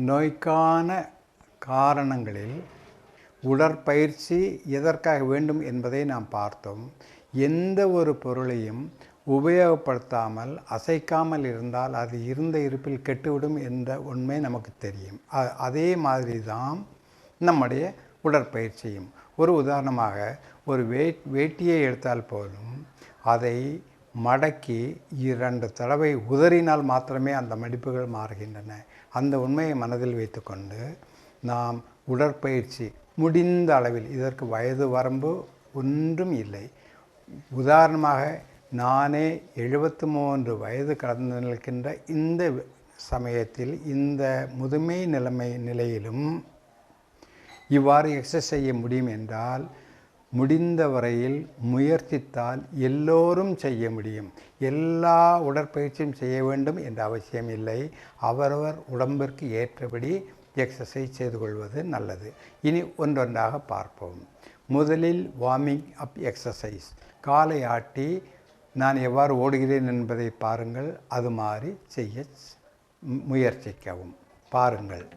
நோய்க்கான காரணங்களில் உடற்பயிற்சி எதற்காக வேண்டும் என்பதை நாம் பார்த்தோம். எந்த ஒரு பொருளையும் உபயோகப்படுத்தாமல் அசைக்காமல் இருந்தால் அது இருந்த இருப்பில் கெட்டுவிடும் என்ற உண்மை நமக்கு தெரியும். அதே மாதிரி தான் நம்முடைய உடற்பயிற்சியும். ஒரு உதாரணமாக ஒரு வேட்டியை எடுத்தால் போதும் அதை மடக்கி 2 தடவை உதறினால் மாத்திரமே அந்த மடிப்புகள் மாறுகின்றன. அந்த உண்மையை மனதில் வைத்துக்கொண்டு நாம் உடற்பயிற்சி முடிந்த அளவில், இதற்கு வயது வரம்பு ஒன்றும் இல்லை. உதாரணமாக நானே 73 வயது கடந்து நிற்கின்ற இந்த சமயத்தில், இந்த முதுமை நிலையிலும் இவ்வாறு எக்ஸசைஸ் செய்ய முடியும் என்றால், முடிந்த வரையில் முயற்சித்தால் எல்லோரும் செய்ய முடியும். எல்லா உடற்பயிற்சியும் செய்ய வேண்டும் என்ற அவசியம் இல்லை. அவரவர் உடம்பிற்கு ஏற்றபடி எக்ஸசைஸ் செய்து கொள்வது நல்லது. இனி ஒன்றொன்றாக பார்ப்போம். முதலில் வார்மிங் அப் எக்ஸசைஸ். காலை ஆட்டி நான் எவ்வாறு ஓடுகிறேன் என்பதை பாருங்கள். அது மாதிரி செய்ய முயற்சிக்கவும். பாருங்கள்.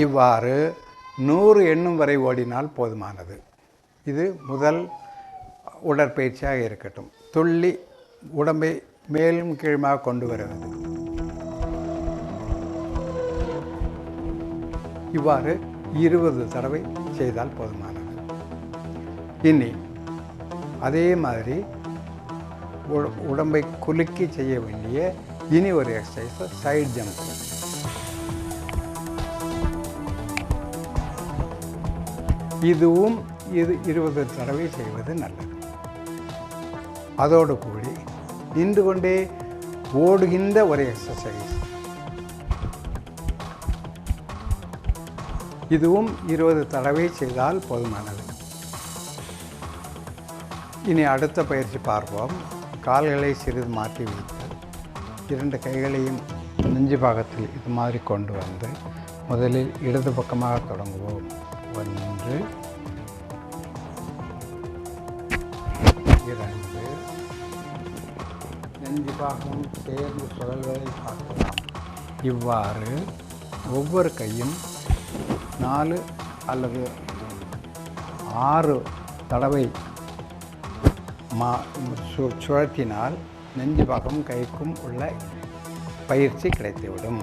இவ்வாறு 100 எண்ணும் வரை ஓடினால் போதுமானது. இது முதல் உடற்பயிற்சியாக இருக்கட்டும். துள்ளி உடம்பை மேலும் கீழுமாக கொண்டு வருவது. இவ்வாறு 20 தடவை செய்தால் போதுமானது. இனி அதே மாதிரி உடம்பை குலுக்கி செய்ய வேண்டிய இனி ஒரு எக்ஸசைஸ் சைட் ஜம்ப். இதுவும் 20 தடவை செய்வது நல்லது. அதோடு கூடி நின்று கொண்டே ஓடுகின்ற ஒரு எக்ஸசைஸ், இதுவும் 20 தடவை செய்தால் போதுமானது. இனி அடுத்த பயிற்சி பார்ப்போம். கால்களை சிறிது மாற்றி வைத்து 2 கைகளையும் நெஞ்சு பாகத்தில் இது மாதிரி கொண்டு வந்து முதலில் இடது பக்கமாக தொடங்குவோம். 1 2 நெஞ்சு பாகம் சேர்ந்து சுழல்வதை பார்க்கலாம். இவ்வாறு ஒவ்வொரு கையும் 4 அல்லது 6 தடவை சுழற்றினால் நெஞ்சு பாகம் கைக்கும் உள்ள பயிற்சி கிடைத்துவிடும்.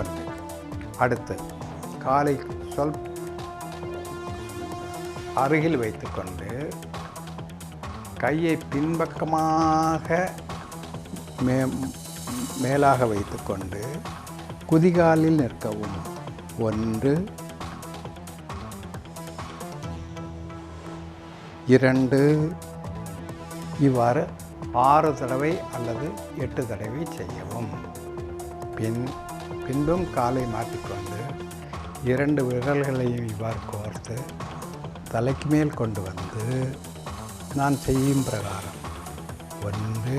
1. அடுத்து காலை அருகில் வைத்துக்கொண்டு கையை பின்பக்கமாக மேலாக வைத்துக்கொண்டு குதிகாலில் நிற்கவும். 1 2 இவ்வாறு 6 தடவை அல்லது 8 தடவை செய்யவும். பின்பும் காலை மாற்றிக்கொண்டு 2 விரல்களையும் இவ்வாறு கோர்த்து தலைக்கு மேல் கொண்டு வந்து நான் செய்யும் பிரகாரம் 1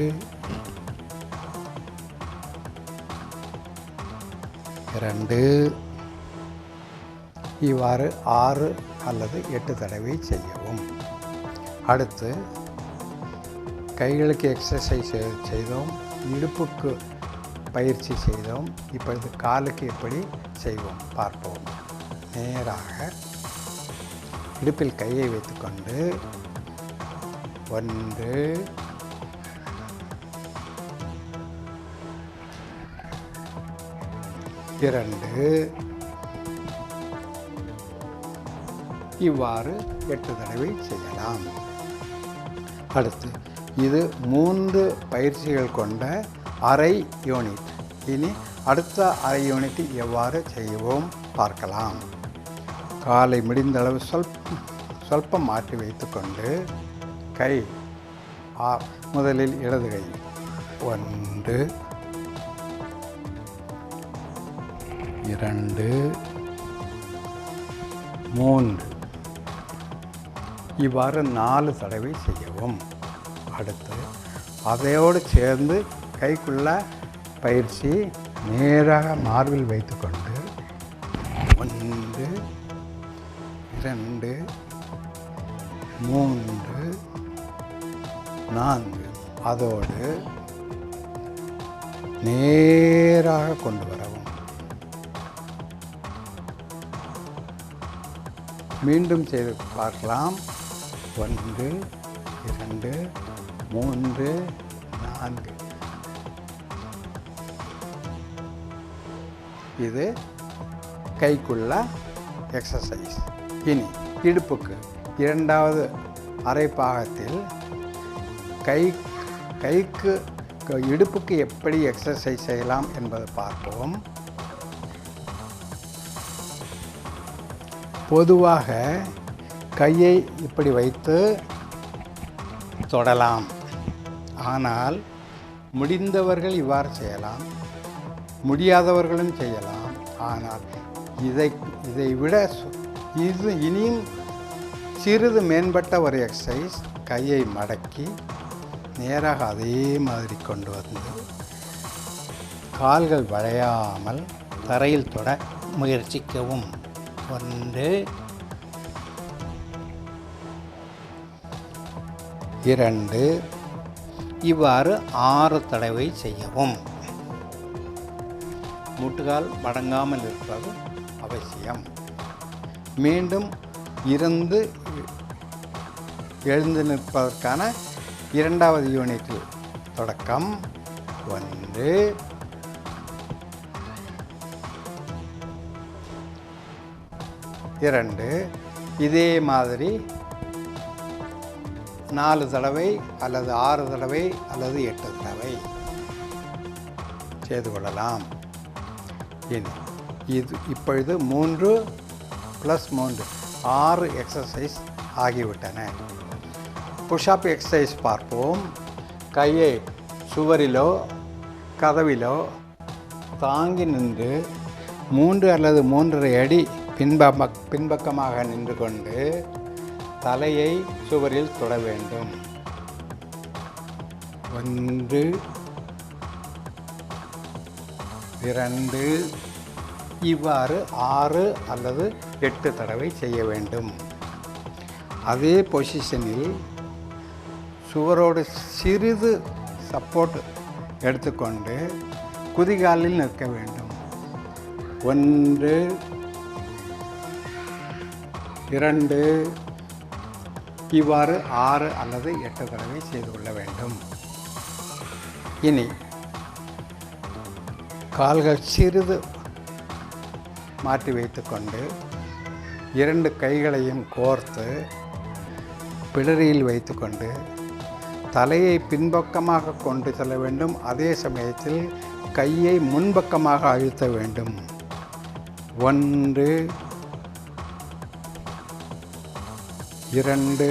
2 இவ்வாறு 6 அல்லது 8 தடவை செய்யவும். அடுத்து கைகளுக்கு எக்ஸசைஸ் செய்தோம், இடுப்புக்கு பயிற்சி செய்தோம். இப்பொழுது காலுக்கு எப்படி செய்வோம் பார்ப்போம். நேராக இடுப்பில் கையை வைத்துக்கொண்டு 1 2 இவ்வாறு 8 தடவை செய்யலாம். அடுத்து இது 3 பயிற்சிகள் கொண்ட அரை யூனிட். இனி அடுத்த அரை யூனிட் எவ்வாறு செய்வோம் பார்க்கலாம். காலை முடிந்த அளவு சொல்பம் மாற்றி வைத்துக்கொண்டு கை முதலில் இடது கை 1 2 3 இவ்வாறு 4 தடவை செய்யவும். அடுத்து அதையோடு சேர்ந்து கைக்குள்ள பயிற்சி நேராக மார்பில் வைத்துக்கொண்டு 1 2 3 4 அதோடு நேராக கொண்டு வரவும். மீண்டும் செய்து பார்க்கலாம். 1 2 3 4. இது கைக்குள்ள எக்ஸசைஸ். இனி இடுப்புக்கு இரண்டாவது அரை பாகத்தில் கைக்கு இடுப்புக்கு எப்படி எக்ஸசைஸ் செய்யலாம் என்பதை பார்ப்போம். பொதுவாக கையை இப்படி வைத்து தொடலாம். ஆனால் முடிந்தவர்கள் இவ்வாறு செய்யலாம், முடியாதவர்களும் செய்யலாம். ஆனால் இதை விட இது இனியும் சிறிது மேம்பட்ட ஒரு எக்ஸசைஸ். கையை மடக்கி நேராக அதே மாதிரி கொண்டு வந்து கால்கள் வளையாமல் தரையில் தொட முயற்சிக்கவும். 1 2 இவ்வாறு 6 தடவை செய்யவும். முட்டுகால் மடங்காமல் இருப்பது அவசியம். மீண்டும் எழுந்து நிற்பதற்கான இரண்டாவது யூனிட்டில் தொடக்கம். 1 2 இதே மாதிரி 4 தடவை அல்லது 6 தடவை அல்லது 8 தடவை செய்து கொள்ளலாம். இப்பொழுது 3 + 3 6 எக்ஸசைஸ் ஆகிவிட்டன. புஷ்அப் எக்ஸசைஸ் பார்ப்போம். கையை சுவரிலோ கதவிலோ தாங்கி நின்று 3 அல்லது 3.5 அடி பின்பக்கமாக நின்று கொண்டு தலையை சுவரில் தொட வேண்டும். 1 2 இவ்வாறு 6 அல்லது 8 தடவை செய்ய வேண்டும். அதே பொசிஷனில் சுவரோடு சிறிது சப்போர்ட் எடுத்துக்கொண்டு குதிகாலில் நிற்க வேண்டும். 1 2 இவ்வாறு 6 அல்லது 8 தடவை செய்து கொள்ள வேண்டும். இனி கால்கள் சிறிது மாற்றி வைத்துக்கொண்டு 2 கைகளையும் கோர்த்து பிடரியில் வைத்துக்கொண்டு தலையை பின்பக்கமாக கொண்டு செல்ல வேண்டும். அதே சமயத்தில் கையை முன்பக்கமாக அழுத்த வேண்டும். 1 2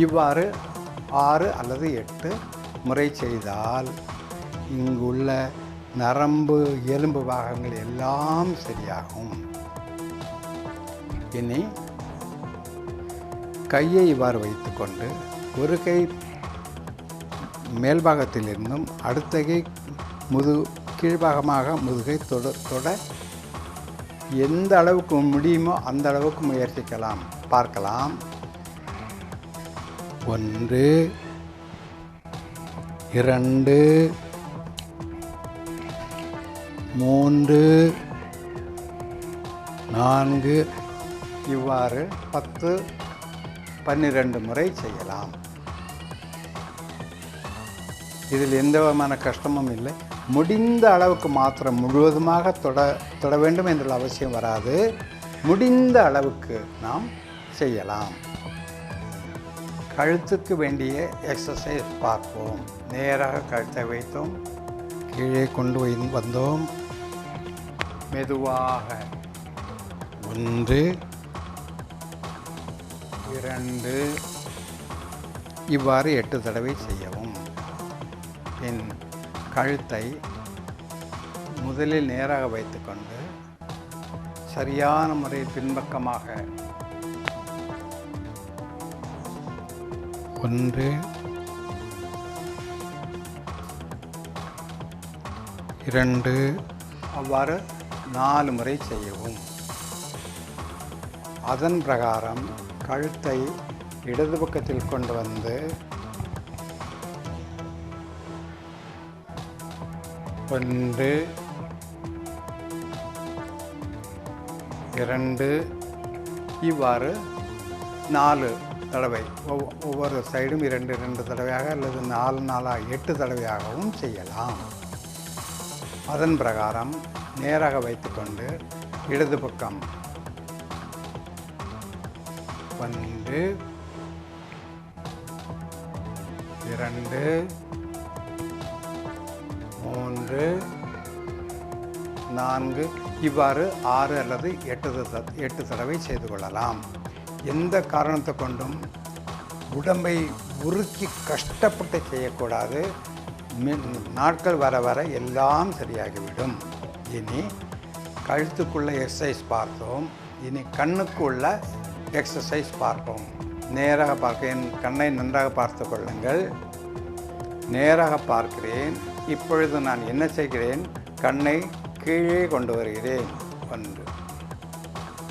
இவ்வாறு 6 அல்லது 8 முறை செய்தால் இங்குள்ள நரம்பு எலும்பு பாகங்கள் எல்லாம் சரியாகும். இனி கையை இவ்வாறு வைத்துக்கொண்டு ஒரு கை மேல்பாகத்தில் இருந்தும் அடுத்த கை கீழ்பாகமாக முதுகை தொட எந்த அளவுக்கு முடியுமோ அந்த அளவுக்கு முயற்சிக்கலாம். பார்க்கலாம். 1 2 3 4 இவ்வாறு 10 12 முறை செய்யலாம். இதில் எந்த விதமான கஷ்டமும் இல்லை. முடிந்த அளவுக்கு மாத்திரம் முழுவதுமாக தொட வேண்டும் என்ற அவசியம் வராது. முடிந்த அளவுக்கு நாம் செய்யலாம். கழுத்துக்கு வேண்டிய எக்ஸசைஸ் பார்ப்போம். நேராக கழுத்தை வைத்தோம், கீழே கொண்டு வந்தோம். மெதுவாக 1 2 இவ்வாறு 8 தடவை செய்யவும். பின் கழுத்தை முதலில் நேராக வைத்துக்கொண்டு சரியான முறையில் பின்பக்கமாக 1 2 அவ்வாறு 4 முறை செய்யவும். அதன் பிரகாரம் கழுத்தை இடது பக்கத்தில் கொண்டு வந்து 1 2 இவ்வாறு 4 தடவை ஒவ்வொரு சைடும் 2 தடவையாக அல்லது 4 8 தடவையாகவும் செய்யலாம். அதன் பிரகாரம் நேராக வைத்துக்கொண்டு இடது பக்கம் 1 2 3 4 இவ்வாறு 6 அல்லது 8 தடவை செய்து கொள்ளலாம். எந்த காரணத்தை கொண்டும் உடம்பை உருக்கி கஷ்டப்பட்டு செய்யக்கூடாது. நாட்கள் வர வர எல்லாம் சரியாகிவிடும். இனி கழுத்துக்குள்ள எக்ஸசைஸ் பார்த்தோம். இனி கண்ணுக்கு உள்ள எக்ஸசைஸ் பார்ப்போம். நேராக பார்க்க, என் கண்ணை நன்றாக பார்த்து கொள்ளுங்கள். நேராக பார்க்கிறேன். இப்பொழுது நான் என்ன செய்கிறேன்? கண்ணை கீழே கொண்டு வருகிறேன். 1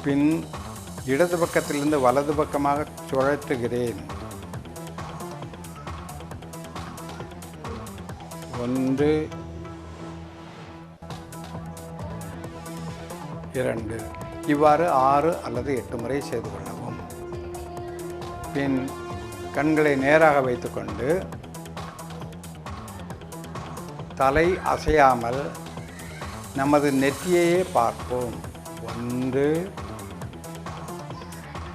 பின் இடது பக்கத்திலிருந்து வலது பக்கமாக சுழற்றுகிறேன். 1 2 இவ்வாறு 6 அல்லது 8 முறை செய்து கொள்ளவும். பின் கண்களை நேராக வைத்துக்கொண்டு தலை அசையாமல் நமது நெற்றியையே பார்ப்போம். 1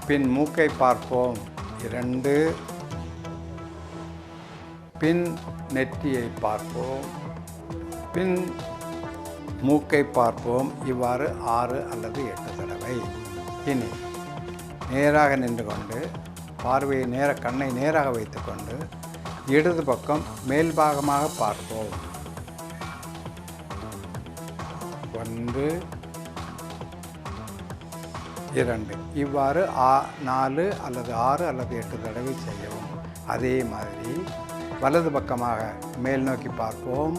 பின் மூக்கை பார்ப்போம். 2 பின் நெற்றியை பார்ப்போம். பின் மூக்கை பார்ப்போம். இவ்வாறு 6 அல்லது 8 தடவை. இனி நேராக நின்று கொண்டு பார்வையை கண்ணை நேராக வைத்துக்கொண்டு இடது பக்கம் மேல் பாகமாக பார்ப்போம். 1 2 இவ்வாறு 4 அல்லது 6 அல்லது 8 தடவை செய்யவும். அதே மாதிரி வலது பக்கமாக மேல் நோக்கி பார்ப்போம்.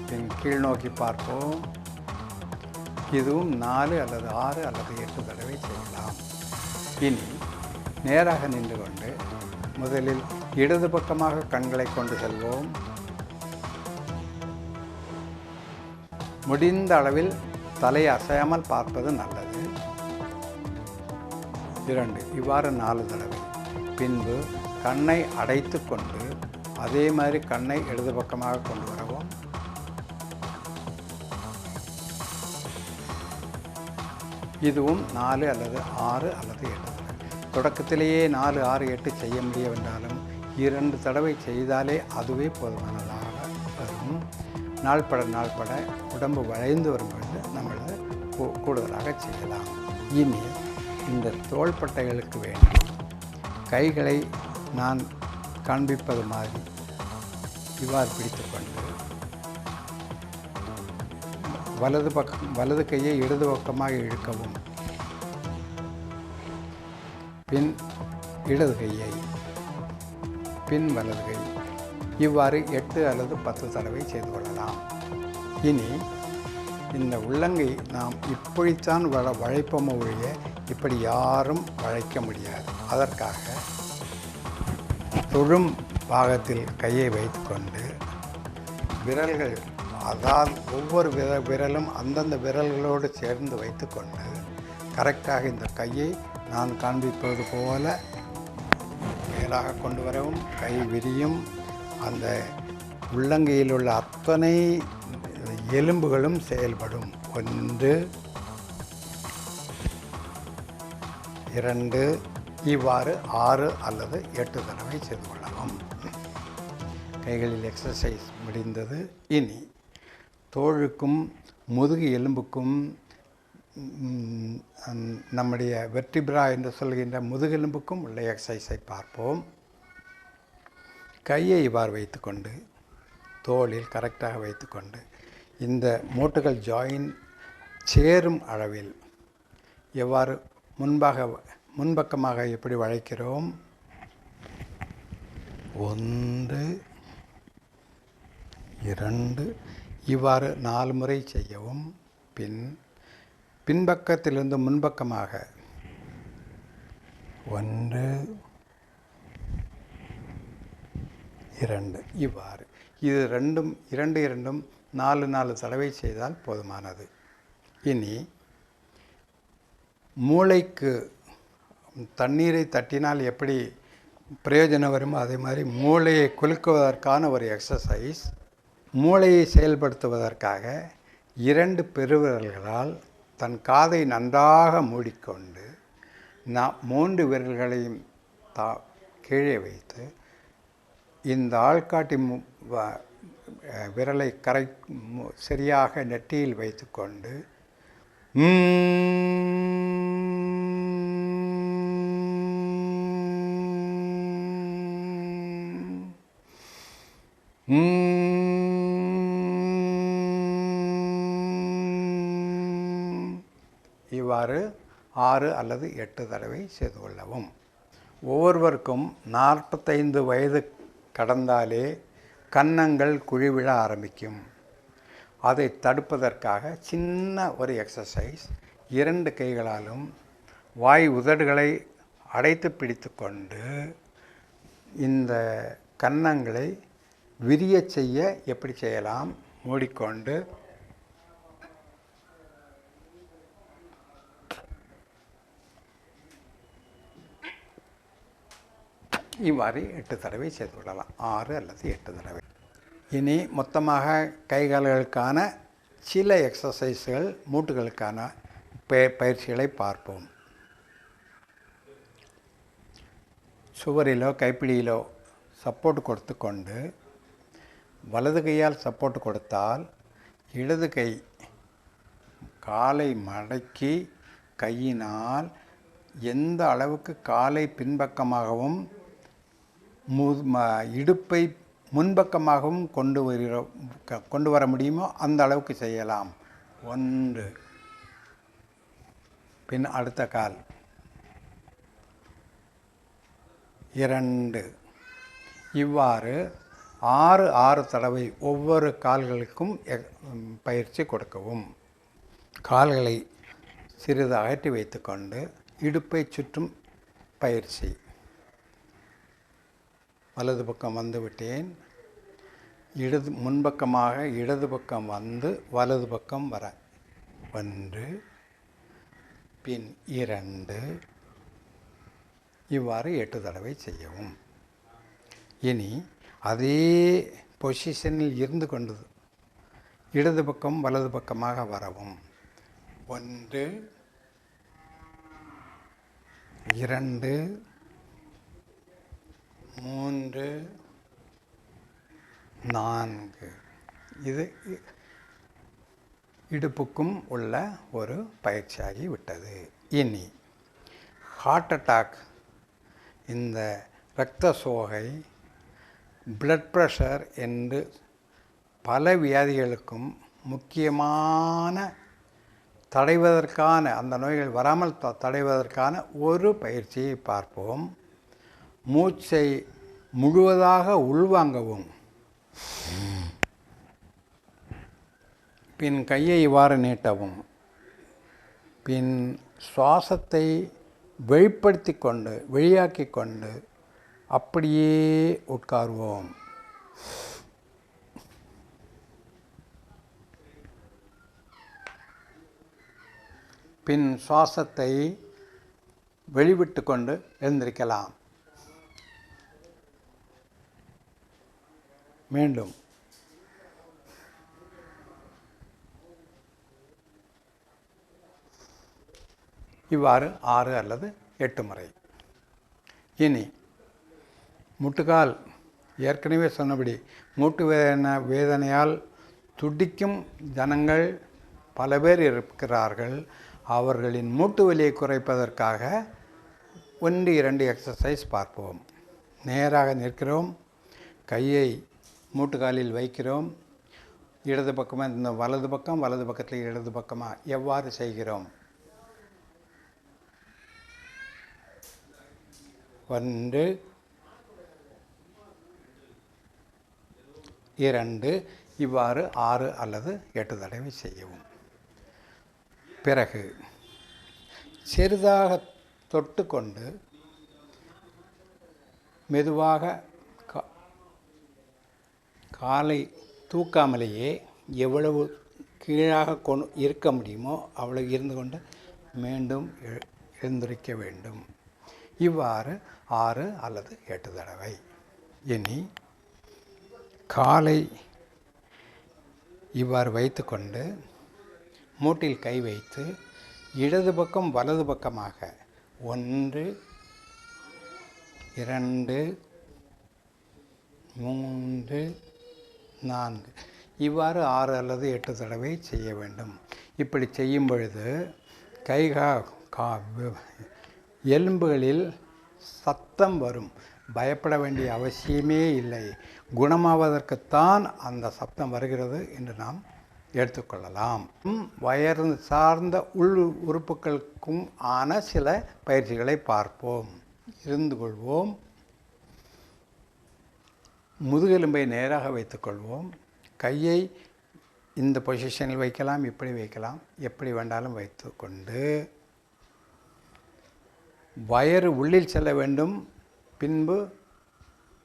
பின் கீழ் நோக்கி பார்ப்போம். இதுவும் 4 அல்லது 6 அல்லது 8 தடவை செய்யலாம். இனி நேராக நின்று கொண்டு முதலில் இடது பக்கமாக கண்களை கொண்டு செல்வோம். முடிந்த அளவில் தலை அசையாமல் பார்ப்பது நல்லது. 2 இவ்வாறு 4 தடவை. பின்பு கண்ணை அடைத்து கொண்டு அதே மாதிரி கண்ணை இடது பக்கமாக கொண்டு வரவும். இதுவும் 4 அல்லது 6 அல்லது 8 தடவை. தொடக்கத்திலேயே 4 6 8 செய்ய முடியவென்றாலும் 2 தடவை செய்தாலே அதுவே போதுமானதாக வரும். நாள்பட உடம்பு வளைந்து வரும்பொழுது நம்மளது கூடுதலாக செய்யலாம். இனி இந்த தோள்பட்டைகளுக்கு வேண்டி கைகளை நான் காண்பிப்பது மாதிரி இவ்வாறு பிடித்துக்கொண்டு வலது கையை இடது பக்கமாக இழுக்கவும். பின் இடது கையை, பின் வலது கை, இவ்வாறு 8 அல்லது 10 தடவை செய்து கொள்ளலாம். இனி இந்த உள்ளங்கை நாம் இப்படித்தான் வளைப்போமோ ஒழிய இப்படி யாரும் வளைக்க முடியாது. அதற்காக தொழும் பாகத்தில் கையை வைத்துக்கொண்டு விரல்கள், அதாவது ஒவ்வொரு விரலும் அந்தந்த விரல்களோடு சேர்ந்து வைத்துக்கொண்டு கரெக்டாக இந்த கையை நான் காண்பிப்பது போல மேலாக கொண்டு வரவும். கை விரியும். அந்த உள்ளங்கையில் உள்ள அத்தனை எலும்புகளும் செயல்படும். 1 2 இவ்வாறு 6 அல்லது 8 தடவை செய்து கொள்ளவும். கைகளில் எக்ஸசைஸ் முடிந்தது. இனி தோளுக்கும் முதுகு எலும்புக்கும் நம்முடைய வெர்டிப்ரா என்று சொல்கின்ற முதுகெலும்புக்கும் உள்ள எக்ஸசைஸை பார்ப்போம். கையை இவ்வாறு வைத்துக்கொண்டு தோளில் கரெக்டாக வைத்துக்கொண்டு இந்த மூட்டுகள் ஜாயின் சேரும் அளவில் எவ்வாறு முன்பக்கமாக எப்படி வளைக்கிறோம். 1 2 இவ்வாறு 4 முறை செய்யவும். பின் பின்பக்கத்திலிருந்து முன்பக்கமாக 1 2 இவ்வாறு. இது இரண்டும் 4 தடவை செய்தால் போதுமானது. இனி மூளைக்கு தண்ணீரை தட்டினால் எப்படி பிரயோஜனம் வருமோ அதே மாதிரி மூளையை குலுக்குவதற்கான ஒரு எக்ஸசைஸ். மூளையை செயல்படுத்துவதற்காக 2 பெருவிரல்களால் தன் காதை நன்றாக மூடிக்கொண்டு 3 விரல்களையும் கீழே வைத்து இந்த ஆள்காட்டி விரலை சரியாக நெற்றியில் வைத்துக்கொண்டு இவ்வாறு 6 அல்லது 8 தடவை செய்து கொள்ளவும். ஒவ்வொருவருக்கும் 45 வயது கடந்தாலே கன்னங்கள் குழிவிழ ஆரம்பிக்கும். அதை தடுப்பதற்காக சின்ன ஒரு எக்ஸசைஸ். 2 கைகளாலும் வாய் உதடுகளை அடைத்து பிடித்து கொண்டு இந்த கன்னங்களை விரிய செய்ய எப்படி செய்யலாம்? மூடிக்கொண்டு இவ்வாறு 8 தடவை செய்து கொள்ளலாம். 6 அல்லது 8 தடவை. இனி மொத்தமாக கைகால்களுக்கான சில எக்ஸசைஸ்கள், மூட்டுகளுக்கான பயிற்சிகளை பார்ப்போம். சுவரிலோ கைப்பிடியிலோ சப்போர்ட் கொடுத்து கொண்டு வலது கையால் சப்போர்ட் கொடுத்தால் இடது கை காலை மடக்கி கையினால் எந்த அளவுக்கு காலை பின்பக்கமாகவும் இடுப்பை முன்பக்கமாகவும் கொண்டு வர முடியுமோ அந்த அளவுக்கு செய்யலாம். 1, பின் அடுத்த கால் 2, இவ்வாறு 6 தடவை ஒவ்வொரு கால்களுக்கும் பயிற்சி கொடுக்கவும். கால்களை சிறிது அகற்றி வைத்துக்கொண்டு இடுப்பை சுற்றும் பயிற்சி. வலது பக்கம் வந்து விட்டேன். முன்பக்கமாக இடது பக்கம் வந்து வலது பக்கம் வர 1, பின் 2, இவ்வாறு 8 தடவை செய்யவும். இனி அதே பொசிஷனில் இருந்து கொண்டு இடது பக்கம் வலது பக்கமாக வரவும். 1, 2, 3, 4. இது இடுப்புக்கும் உள்ள ஒரு பயிற்சியாகி விட்டது. இனி ஹார்ட் அட்டாக், இந்த இரத்த சோகை, பிளட் ப்ரெஷர் என்று பல வியாதிகளுக்கும் முக்கியமான தடைவதற்கான, அந்த நோய்கள் வராமல் தடைவதற்கான ஒரு பயிற்சியை பார்ப்போம். மூச்சை முழுவதாக உள்வாங்கவும். பின் கையை இவ்வாறு நீட்டவும். பின் சுவாசத்தை வெளிப்படுத்தி கொண்டு வெளியாக்கி கொண்டு அப்படியே உட்காருவோம். பின் சுவாசத்தை வெளிவிட்டு கொண்டு எழுந்திருக்கலாம். மீண்டும் இவ்வாறு 6 அல்லது 8 முறை. இனி முட்டுக்கால், ஏற்கனவே சொன்னபடி மூட்டு வேதனையால் துடிக்கும் ஜனங்கள் பல பேர் இருக்கிறார்கள். அவர்களின் மூட்டு வலியை குறைப்பதற்காக 1, 2 எக்ஸசைஸ் பார்ப்போம். நேராக நிற்கிறோம். கையை மூட்டுக்காலில் வைக்கிறோம். இடது பக்கமாக இந்த வலது பக்கம், வலது பக்கத்தில் இடது பக்கமாக எவ்வாறு செய்கிறோம்? 1, 2, இவ்வாறு 6 அல்லது 8 தடவை செய்யவும். பிறகு சிறிதாக தொட்டு கொண்டு மெதுவாக காலை தூக்காமலேயே எவ்வளவு கீழாக இருக்க முடியுமோ அவ்வளவு இருந்து கொண்டு மீண்டும் எழுந்திருக்க வேண்டும். இவ்வாறு 6 அல்லது 8 தடவை. இனி காலை இவ்வாறு வைத்து கொண்டு மூட்டில் கை வைத்து இடது பக்கம் வலது பக்கமாக 1 2 3 4 இவ்வாறு 6 அல்லது 8 தடவை செய்ய வேண்டும். இப்படி செய்யும் பொழுது எலும்புகளில் சத்தம் வரும். பயப்பட வேண்டிய அவசியமே இல்லை. குணமாவதற்குத்தான் அந்த சத்தம் வருகிறது என்று நாம் எடுத்துக்கொள்ளலாம். வயறு சார்ந்த உள் உறுப்புகளுக்கும் ஆன சில பயிற்சிகளை பார்ப்போம். இருந்து கொள்வோம். முதுகெலும்பை நேராக வைத்துக்கொள்வோம். கையை இந்த பொசிஷனில் வைக்கலாம், இப்படி வைக்கலாம், எப்படி வேண்டாலும் வைத்து கொண்டு வயறு உள்ளில் செல்ல வேண்டும், பின்பு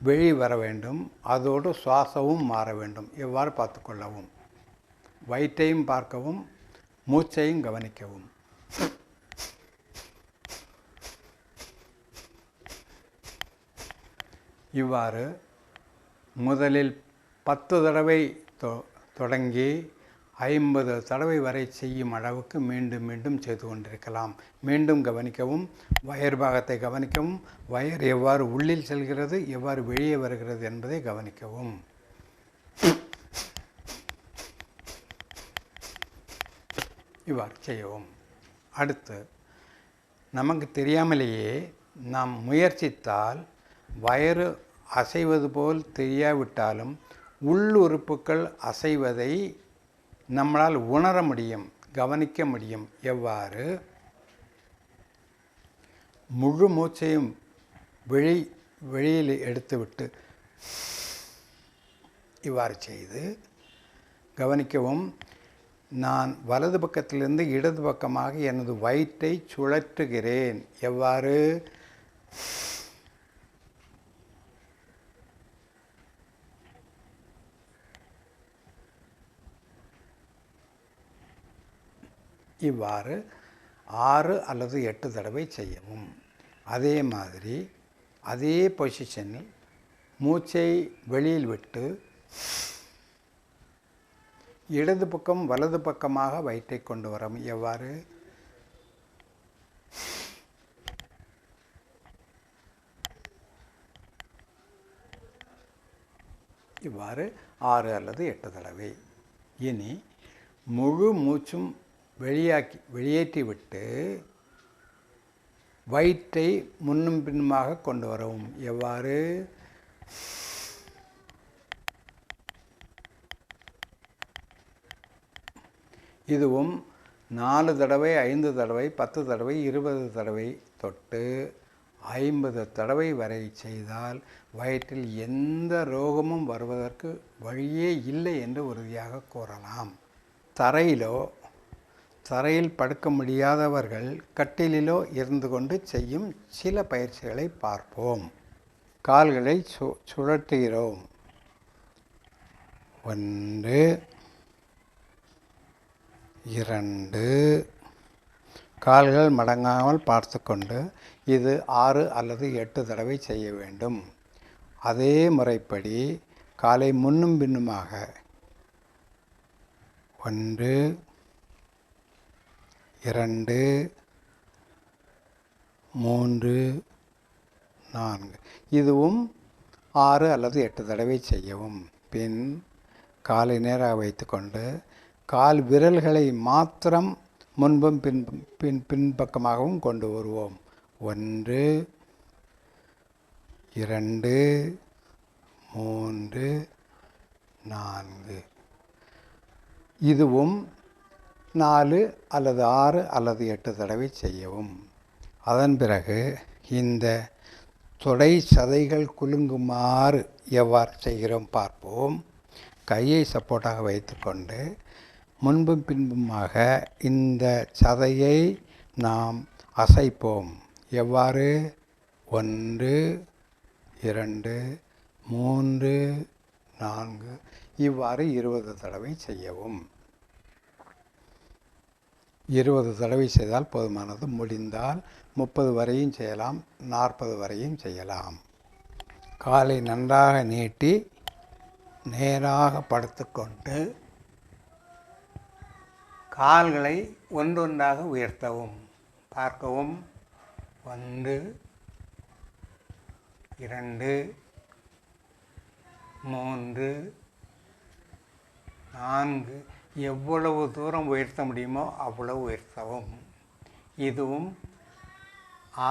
வெளி வர வேண்டும். அதோடு சுவாசமும் மாற வேண்டும். எவ்வாறு பார்த்துக்கொள்ளவும், வயிற்றையும் பார்க்கவும், மூச்சையும் கவனிக்கவும். இவ்வாறு முதலில் 10 தடவை தொடங்கி 50 தடவை வரை செய்யும் அளவுக்கு மீண்டும் மீண்டும் செய்து கொண்டிருக்கலாம். மீண்டும் கவனிக்கவும், வயர் பாகத்தை கவனிக்கவும், வயர் எவ்வாறு உள்ளில் செல்கிறது, எவ்வாறு வெளியே வருகிறது என்பதை கவனிக்கவும். இவ்வாறு செய்யவும். அடுத்து நமக்கு தெரியாமலேயே நாம் முயற்சித்தால் வயறு அசைவது போல் தெரியாவிட்டாலும் உள்ளுறுப்புகள் அசைவதை நம்மளால் உணர முடியும், கவனிக்க முடியும். எவ்வாறு? முழு மூச்சையும் வெளியில் எடுத்துவிட்டு இவ்வாறு செய்து கவனிக்கவும். நான் வலது பக்கத்திலிருந்து இடது பக்கமாக எனது வயிற்றை சுழற்றுகிறேன். எவ்வாறு? இவ்வாறு 6 அல்லது 8 தடவை செய்யவும். அதே மாதிரி அதே பொசிஷனில் மூச்சை வெளியில் விட்டு இடது பக்கம் வலது பக்கமாக வயிற்றை கொண்டு வரும். எவ்வாறு? இவ்வாறு 6 அல்லது 8 தடவை. இனி முழு மூச்சும் வெளியேற்றிவிட்டு வயிற்றை முன்னும் பின்னுமாக கொண்டு வரவும். எவ்வாறு? இதுவும் 4 தடவை, 5 தடவை, 10 தடவை, 20 தடவை தொட்டு 50 தடவை வரை செய்தால் வயிற்றில் எந்த ரோகமும் வருவதற்கு வழியே இல்லை என்று உறுதியாக கூறலாம். தரையில் படுக்க முடியாதவர்கள் கட்டிலிலோ இருந்து கொண்டு செய்யும் சில பயிற்சிகளை பார்ப்போம். கால்களை சுழற்றுகிறோம். 1 2 கால்கள் மடங்காமல் பார்த்து கொண்டு இது 6 அல்லது 8 தடவை செய்ய வேண்டும். அதே முறைப்படி காலை முன்னும் பின்னுமாக 1 2 3 4 இதுவும் 6 அல்லது 8 தடவை செய்யவும். பின் காலை நேராக வைத்துக்கொண்டு கால் விரல்களை மாத்திரம் முன்பும் பின்பக்கமாகவும் கொண்டு வருவோம். 1 2 3 4 இதுவும் 4 அல்லது 6 அல்லது 8 தடவை செய்யவும். அதன் பிறகு இந்த தொடை சதைகள் குலுங்குமாறு எவ்வாறு செய்கிறோம் பார்ப்போம். கையை சப்போர்ட்டாக வைத்துக்கொண்டு முன்பும் பின்புமாக இந்த சதையை நாம் அசைப்போம். எவ்வாறு? 1 2 3 4 இவ்வாறு 20 தடவை செய்யவும். 20 தடவை செய்தால் போதுமானது. முடிந்தால் 30 வரையும் செய்யலாம், 40 வரையும் செய்யலாம். காலை நன்றாக நீட்டி நேராக படுத்துக்கொண்டு கால்களை ஒன்றொன்றாக உயர்த்தவும். பார்க்கவும். 1 2 3 4 எவ்வளவு தூரம் உயர்த்த முடியுமோ அவ்வளவு உயர்த்தவும். இதுவும்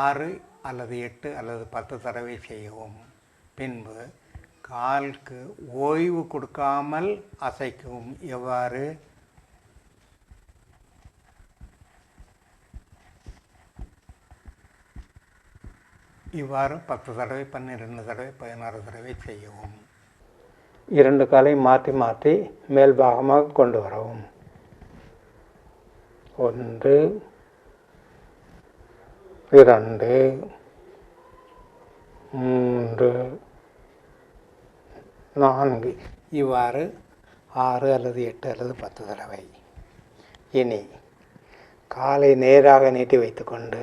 6 அல்லது 8 அல்லது 10 தடவை செய்யவும். பின்பு காலுக்கு ஓய்வு கொடுக்காமல் அசைக்கவும். எவ்வாறு? இவ்வாறு 10 தடவை 12 தடவை 16 தடவை செய்யவும். 2 காலை மாற்றி மாற்றி மேல் பாகமாக கொண்டு வரவும். 1 2 3 4 இவ்வாறு 6 அல்லது 8 அல்லது 10 தடவை. இனி காலை நேராக நீட்டி வைத்துக்கொண்டு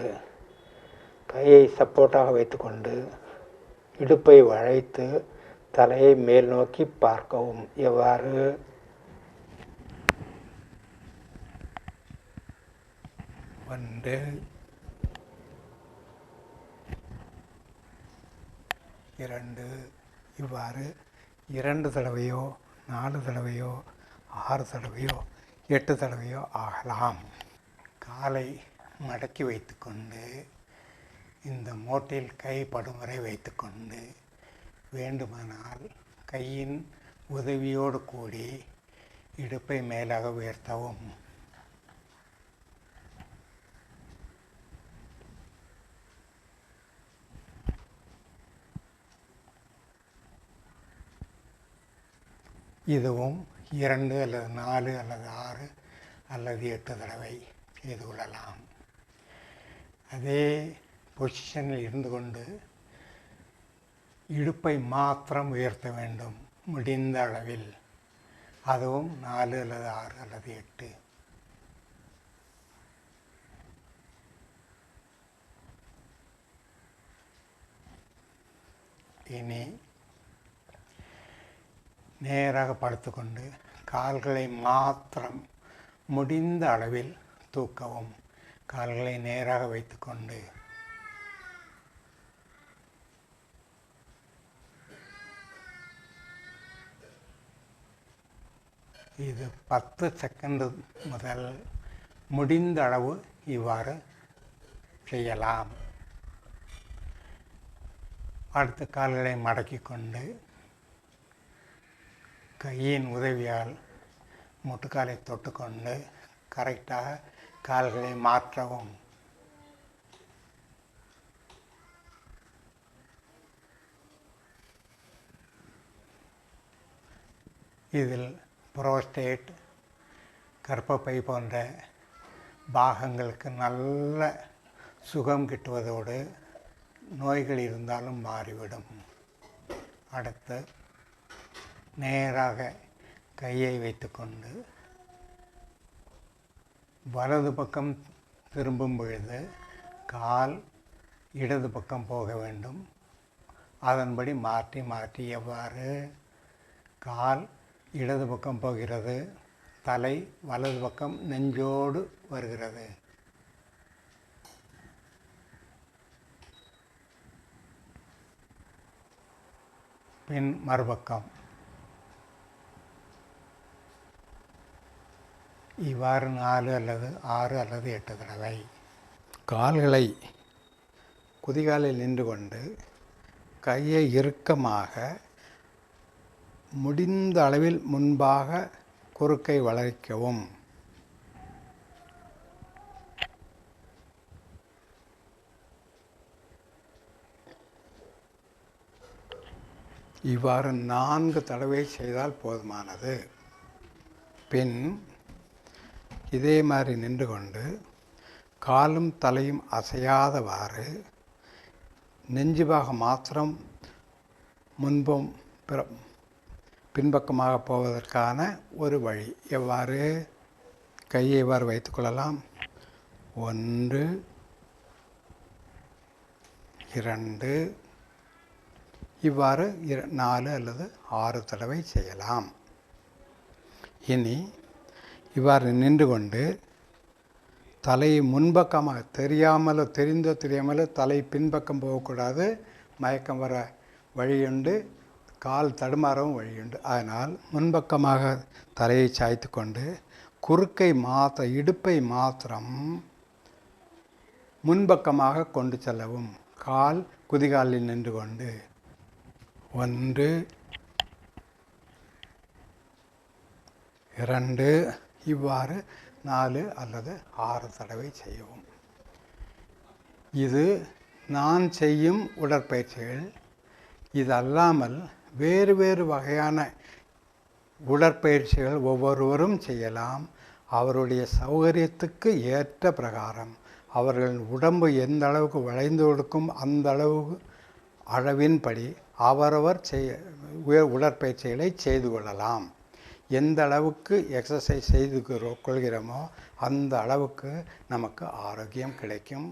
கையை சப்போர்ட்டாக வைத்துக்கொண்டு இடுப்பை வளைத்து தலையை மேல் நோக்கி பார்க்கவும். எவ்வாறு? 1 2 இவ்வாறு 2 தடவையோ 4 தடவையோ 6 தடவையோ 8 தடவையோ ஆகலாம். காலை மடக்கி வைத்துக்கொண்டு இந்த மோட்டில் கை படும் வரை வைத்துக்கொண்டு வேண்டுமானால் கையின் உதவியோடு கூடி இடுப்பை மேலாக உயர்த்தவும். இதுவும் 2 அல்லது 4 அல்லது 6 அல்லது 8 தடவை செய்து கொள்ளலாம். அதே பொசிஷனில் இருந்து கொண்டு இடுப்பை மாத்திரம் உயர்த்த வேண்டும் முடிந்த அளவில். அதுவும் 4 அல்லது 6 அல்லது 8. இனி நேராக படுத்துக்கொண்டு கால்களை மாத்திரம் முடிந்த அளவில் தூக்கவும். கால்களை நேராக வைத்துக்கொண்டு இது 10 செகண்ட் முதல் முடிந்த அளவு இவ்வாறு செய்யலாம். அடுத்த கால்களை மடக்கி கொண்டு கையின் உதவியால் முட்டுக்காலை தொட்டுக்கொண்டு கரெக்டாக கால்களை மாற்றவும். இதில் புரோஸ்டேட், கர்ப்பப்பை போன்ற பாகங்களுக்கு நல்ல சுகம் கிட்டுவதோடு நோய்கள் இருந்தாலும் மாறிவிடும். அடுத்து நேராக கையை வைத்துக்கொண்டு வலது பக்கம் திரும்பும் பொழுது கால் இடது பக்கம் போக வேண்டும். அதன்படி மாற்றி மாற்றி எவ்வாறு? கால் இடது பக்கம் போகிறது, தலை வலது பக்கம் நெஞ்சோடு வருகிறது. பின் மறுபக்கம். இவ்வாறு 4 அல்லது 6 அல்லது 8 தடவை. கால்களை குதிகாலில் நின்று கொண்டு கையை இறுக்கமாக முடிந்த அளவில் முன்பாக குறுக்கை வளைக்கவும். இவ்வாறு 4 தடவை செய்தால் போதுமானது. பின் இதே மாதிரி நின்று கொண்டு காலும் தலையும் அசையாதவாறு நெஞ்சு பாகம் மாத்திரம் முன்பும் பின்பக்கமாக போவதற்கான ஒரு வழி. எவ்வாறு? கையை எவ்வாறு வைத்துக்கொள்ளலாம்? 1 2 இவ்வாறு 4 அல்லது 6 தடவை செய்யலாம். இனி இவ்வாறு நின்று கொண்டு தலையை முன்பக்கமாக தெரியாமலோ தெரிந்தோ தெரியாமலோ தலை பின்பக்கம் போகக்கூடாது. மயக்கம் வர வழியுண்டு, கால் தடுமாறவும் வழியுண்டு. அதனால் முன்பக்கமாக தலையை சாய்த்து கொண்டு குறுக்கை இடுப்பை மாத்திரம் முன்பக்கமாக கொண்டு செல்லவும். கால் குதிகாலில் நின்று கொண்டு 1 2 இவ்வாறு 4 அல்லது 6 தடவை செய்யவும். இது நான் செய்யும் உடற்பயிற்சிகள். இது அல்லாமல் வேறு வேறு வகையான உடற்பயிற்சிகள் ஒவ்வொருவரும் செய்யலாம். அவருடைய சௌகரியத்துக்கு ஏற்ற பிரகாரம் அவர்கள் உடம்பு எந்த அளவுக்கு வளைந்து கொடுக்கும் அந்த அளவின்படி அவரவர் உடற்பயிற்சிகளை செய்து கொள்ளலாம். எந்த அளவுக்கு எக்ஸசைஸ் செய்து கொள்கிறோமோ அந்த அளவுக்கு நமக்கு ஆரோக்கியம் கிடைக்கும்.